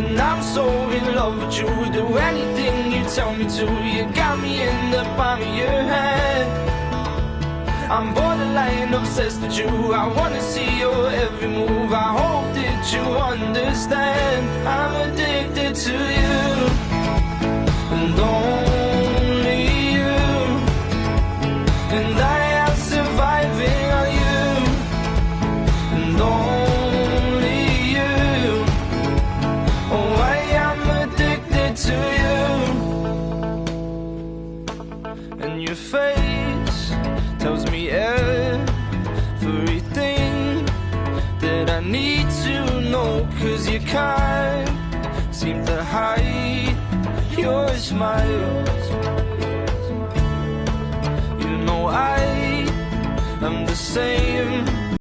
And I'm so in love with you, do anything you tell me to. You got me in the palm of your hand. I'm borderline obsessed with you, I wanna see your every move. I hope that you understand, I'm addicted to you. And only you, and I am surviving on you. And only you, oh I am addicted to you. And your face tells me everything that I need to know, 'cause you can't seem to hide your smile. You know I am the same